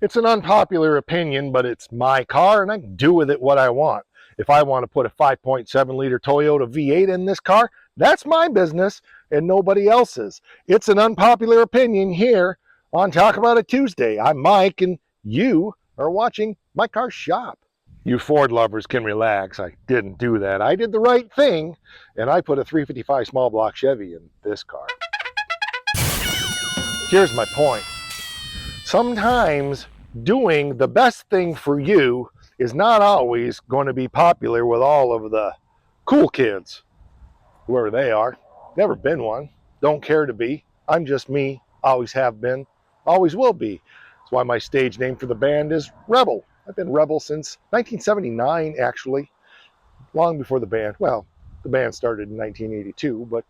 It's an unpopular opinion, but it's my car and I can do with it what I want. If I want to put a 5.7 liter Toyota V8 in this car, that's my business and nobody else's. It's an unpopular opinion here on Talk About It Tuesday. I'm Mike and you are watching My Car Shop. You Ford lovers can relax. I didn't do that. I did the right thing and I put a 355 small block Chevy in this car. Here's my point. Sometimes doing the best thing for you is not always going to be popular with all of the cool kids, whoever they are. Never been one. Don't care to be. I'm just me. Always have been. Always will be. That's why my stage name for the band is Rebel. I've been Rebel since 1979, actually, long before the band. Well, the band started in 1982, but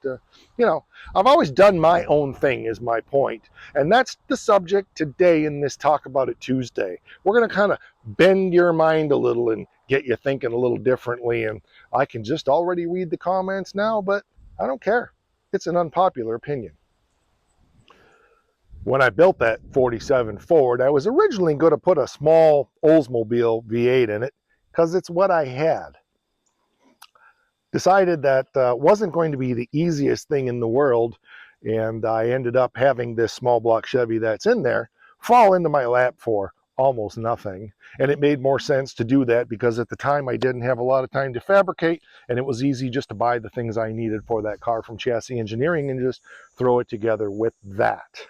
I've always done my own thing is my point. And that's the subject today in this Talk About It Tuesday. We're going to kind of bend your mind a little and get you thinking a little differently. And I can just already read the comments now, but I don't care. It's an unpopular opinion. When I built that 47 Ford, I was originally going to put a small Oldsmobile V8 in it because it's what I had. Decided that wasn't going to be the easiest thing in the world, and I ended up having this small block Chevy that's in there fall into my lap for almost nothing. And it made more sense to do that because at the time I didn't have a lot of time to fabricate, and it was easy just to buy the things I needed for that car from Chassis Engineering and just throw it together with that.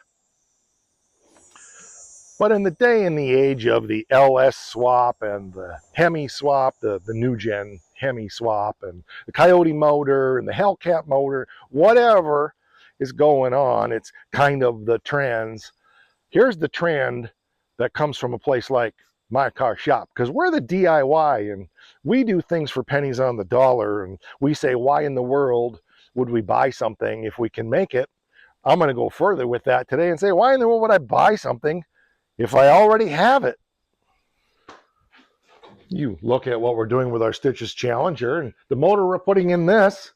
But in the day and the age of the LS swap and the Hemi swap, the new gen Hemi swap, and the Coyote motor and the Hellcat motor, whatever is going on, it's kind of the trends. Here's the trend that comes from a place like My Car Shop, because we're the DIY and we do things for pennies on the dollar, and we say, why in the world would we buy something if we can make it? I'm going to go further with that today and say, why in the world would I buy something if I already have it? You look at what we're doing with our Stitches Challenger, and the motor we're putting in this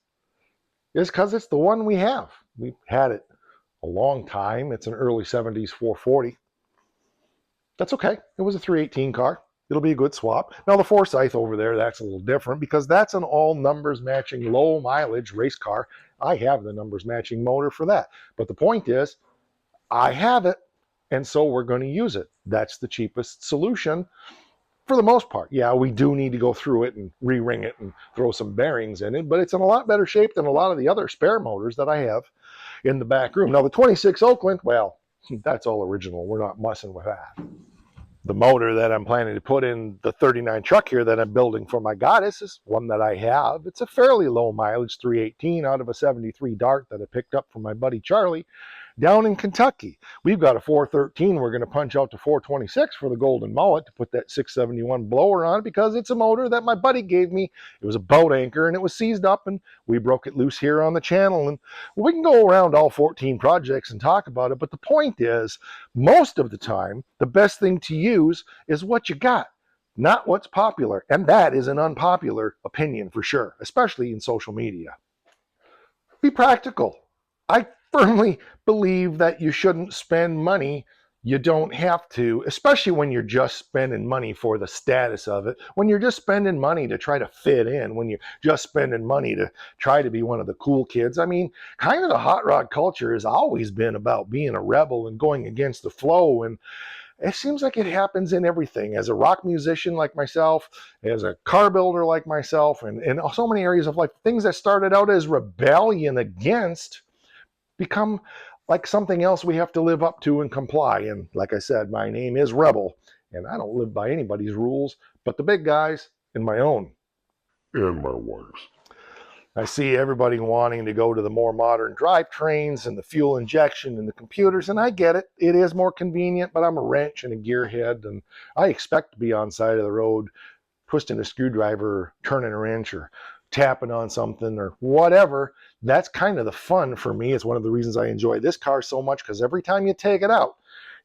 is because it's the one we have. We've had it a long time. It's an early 70s 440. That's okay. It was a 318 car. It'll be a good swap. Now the Forsyth over there, that's a little different because that's an all numbers matching low mileage race car. I have the numbers matching motor for that. But the point is, I have it, and so we're going to use it. That's the cheapest solution for the most part. Yeah, we do need to go through it and re-ring it and throw some bearings in it, but it's in a lot better shape than a lot of the other spare motors that I have in the back room. Now the 26 Oakland, well, that's all original. We're not messing with that. The motor that I'm planning to put in the 39 truck here that I'm building for my Goddess is one that I have. It's a fairly low mileage 318 out of a 73 Dart that I picked up from my buddy Charlie down in Kentucky. We've got a 413 we're going to punch out to 426 for the Golden Mullet to put that 671 blower on because it's a motor that my buddy gave me. It was a boat anchor and it was seized up and we broke it loose here on the channel. And we can go around all 14 projects and talk about it, but the point is, most of the time, the best thing to use is what you got, not what's popular. And that is an unpopular opinion for sure, especially in social media. Be practical. I firmly believe that you shouldn't spend money you don't have to, especially when you're just spending money for the status of it, when you're just spending money to try to fit in, when you're just spending money to try to be one of the cool kids. I mean, kind of the hot rod culture has always been about being a rebel and going against the flow, and it seems like it happens in everything. As a rock musician like myself, as a car builder like myself, and in so many areas of life, things that started out as rebellion against become like something else we have to live up to and comply. And like I said, my name is Rebel, and I don't live by anybody's rules but the big guys and my own. And my wife's. I see everybody wanting to go to the more modern drivetrains and the fuel injection and the computers, and I get it. It is more convenient, but I'm a wrench and a gearhead, and I expect to be on the side of the road twisting a screwdriver, turning a wrench, or tapping on something or whatever. That's kind of the fun for me. It's one of the reasons I enjoy this car so much, because every time you take it out,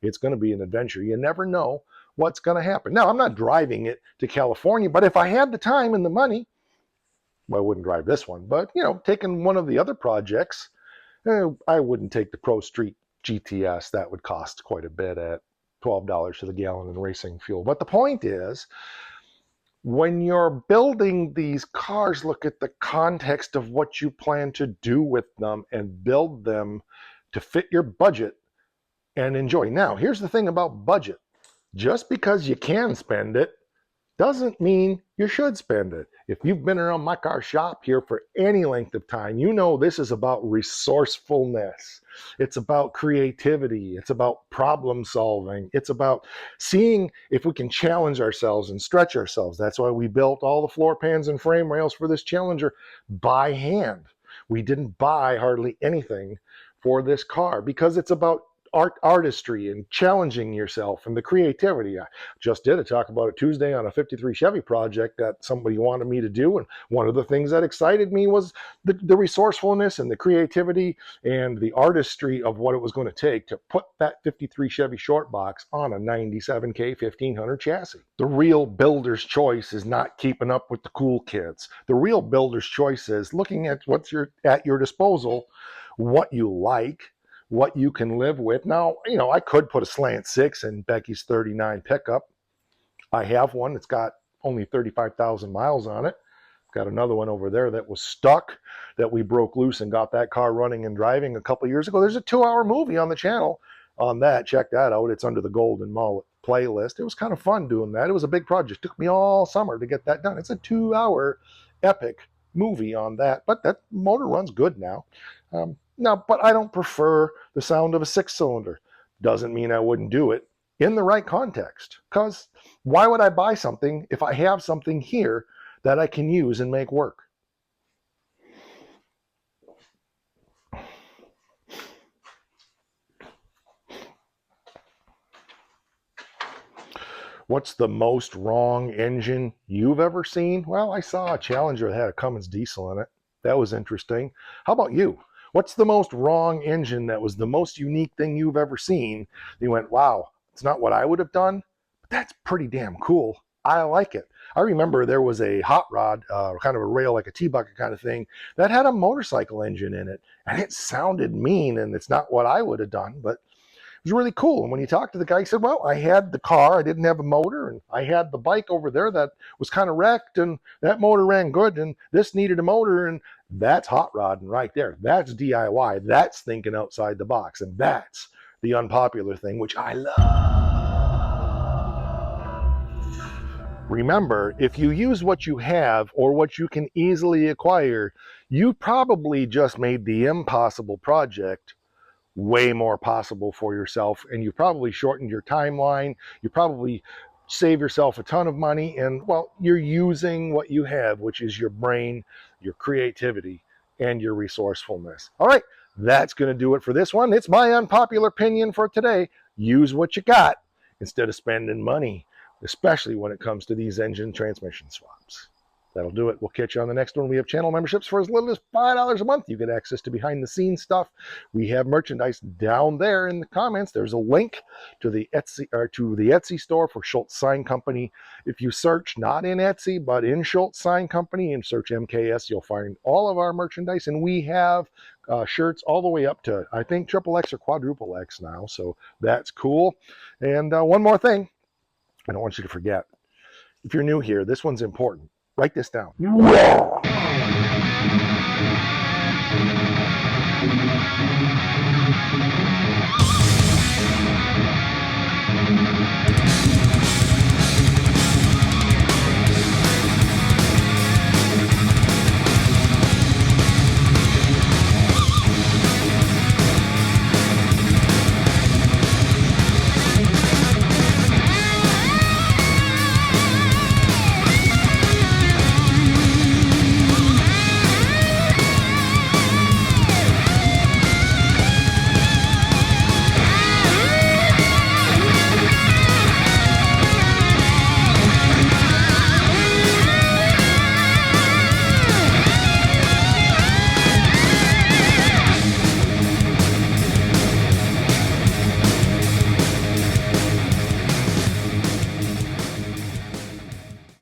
it's going to be an adventure. You never know what's going to happen. Now, I'm not driving it to California, but if I had the time and the money, well, I wouldn't drive this one. But, taking one of the other projects, I wouldn't take the Pro Street GTS. That would cost quite a bit at $12 to the gallon in racing fuel. But the point is, when you're building these cars, look at the context of what you plan to do with them and build them to fit your budget and enjoy. Now, here's the thing about budget. Just because you can spend it doesn't mean you should spend it. If you've been around my car shop here for any length of time, you know this is about resourcefulness. It's about creativity. It's about problem solving. It's about seeing if we can challenge ourselves and stretch ourselves. That's why we built all the floor pans and frame rails for this Challenger by hand. We didn't buy hardly anything for this car because it's about artistry and challenging yourself and the creativity. I just did a talk about it Tuesday on a 53 Chevy project that somebody wanted me to do, and one of the things that excited me was the resourcefulness and the creativity and the artistry of what it was going to take to put that 53 Chevy short box on a 97K 1500 chassis. The real builder's choice is not keeping up with the cool kids. The real builder's choice is looking at what's at your disposal, what you like, what you can live with. Now, I could put a slant 6 in Becky's 39 pickup. I have one. It's got only 35,000 miles on it. Got another one over there that was stuck that we broke loose and got that car running and driving a couple years ago. There's a 2-hour movie on the channel on that. Check that out. It's under the Golden Mullet playlist. It was kind of fun doing that. It was a big project. It took me all summer to get that done. It's a 2-hour epic movie on that, but that motor runs good now. But I don't prefer the sound of a 6-cylinder. Doesn't mean I wouldn't do it in the right context. Because why would I buy something if I have something here that I can use and make work? What's the most wrong engine you've ever seen? Well, I saw a Challenger that had a Cummins diesel in it. That was interesting. How about you? What's the most wrong engine that was the most unique thing you've ever seen? You went, wow, it's not what I would have done, but that's pretty damn cool. I like it. I remember there was a hot rod, kind of a rail, like a T-bucket kind of thing, that had a motorcycle engine in it, and it sounded mean, and it's not what I would have done, but it was really cool. And when you talk to the guy, he said, well, I had the car, I didn't have a motor, and I had the bike over there that was kind of wrecked, and that motor ran good, and this needed a motor, and that's hot rodding right there. That's DIY. That's thinking outside the box, and that's the unpopular thing, which I love. Remember, if you use what you have or what you can easily acquire, you probably just made the impossible project way more possible for yourself, and you probably shortened your timeline. You probably save yourself a ton of money, and well, you're using what you have, which is your brain, your creativity, and your resourcefulness. All right, that's going to do it for this one. It's my unpopular opinion for today. Use what you got instead of spending money, especially when it comes to these engine transmission swaps. That'll do it. We'll catch you on the next one. We have channel memberships for as little as $5 a month. You get access to behind the scenes stuff. We have merchandise down there in the comments. There's a link to the Etsy store for Schultz Sign Company. If you search not in Etsy but in Schultz Sign Company and search MKS, you'll find all of our merchandise. And we have shirts all the way up to, I think, XXX or quadruple X now. So that's cool. And one more thing, I don't want you to forget. If you're new here, this one's important. Write this down.